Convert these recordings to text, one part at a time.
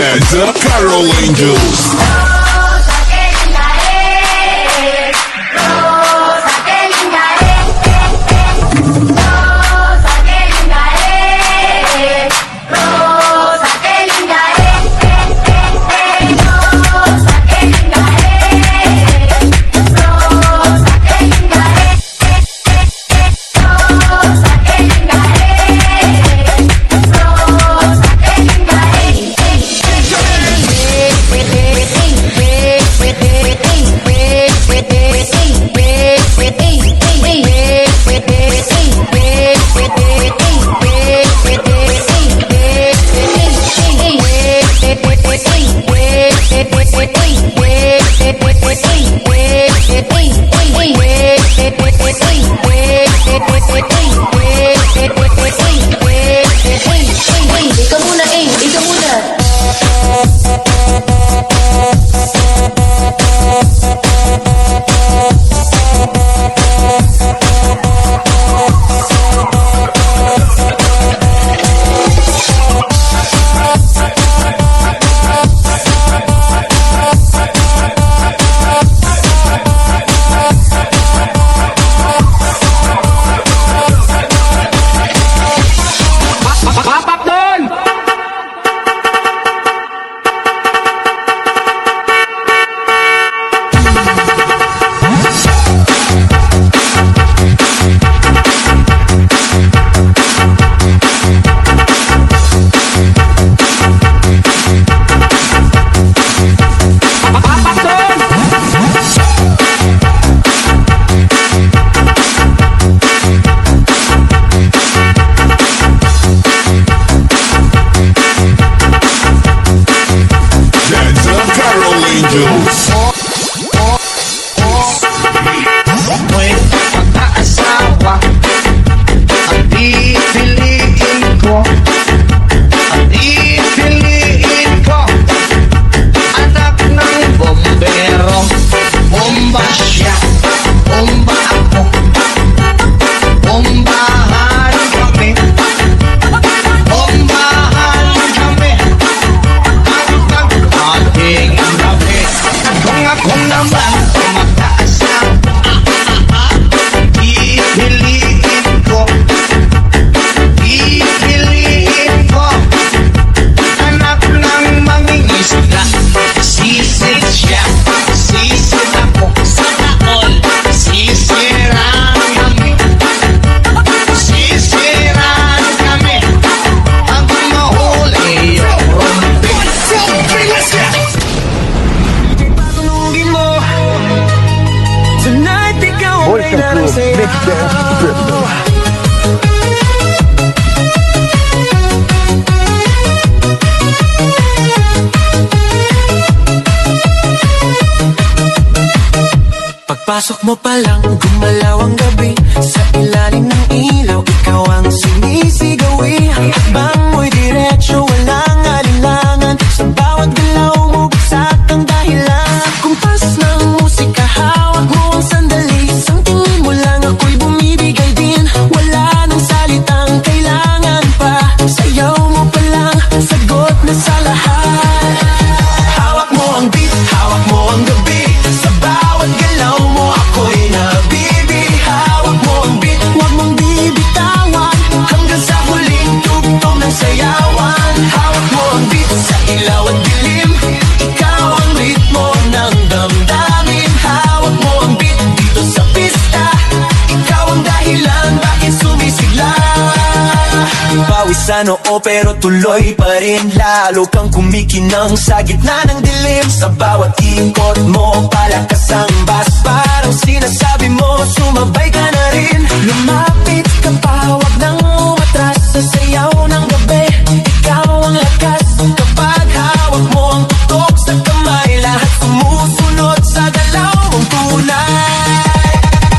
The Carol Angels. Pagpasok mo pa lang, gumalaw ang gabi. Sa ilalim ng ilaw, ikaw ang sinisigawi. Hakbang mo'y diretsyo, walang alinlangan. Sa bawat galaw mo, buksak ang dahilan. Kumpas ng musika, hawak mo ang sandali. Isang tingin mo lang, ako'y bumibigay din. Wala nang salitang kailangan pa. Sayaw mo pa lang, sagot na sa lahat. Hawak mo ang beat, hawak mo ang gabi. Sa bawat galaw mo, ako'y nabibi. Hawak mo ang beat, huwag mong bibitawan. Hanggang sa huling tugtog ng sayawan. Hawak mo ang beat, sa ilaw at dilim. Ikaw ang ritmo ng damdamin. Hawak mo ang beat, dito sa pista. Ikaw ang dahilan, bakit sumisigla. Pawisan oo pero tuloy pa rin. Lalo kang kumikinang sa gitna ng dilim. Sa bawat ikot mo, palakas ang bass. Parang sinasabi mo, sumabay ka na rin. Lumapit ka pa, huwag nang umatras. Sa sayaw ng gabi, ikaw ang lakas. Kapag hawak mo ang tutok sa kamay, lahat sumusunod sa galaw mong tunay.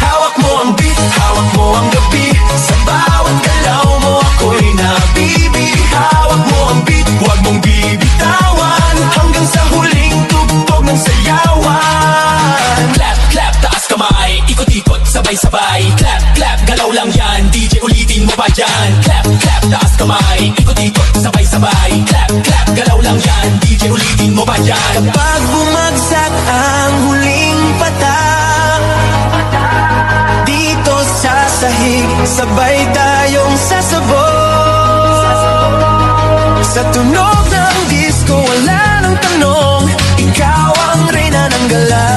Hawak mo ang beat, hawak mo ang gabi. Sa bawat galaw mo, ako'y nabibi. Hawak mo ang beat, huwag mong bibitawan. Hanggang sa huling tugtog ng sayawan. Clap, clap, taas kamay, ikot-ikot, sabay-sabay. Clap, clap, galaw lang yan, DJ ulitin mo pa yan. Clap, clap, taas kamay, ikot-ikot, sabay-sabay. Clap, clap, galaw lang yan, DJ Sa tunog ng disco, wala nang tanong, ikaw ang reyna ng gala.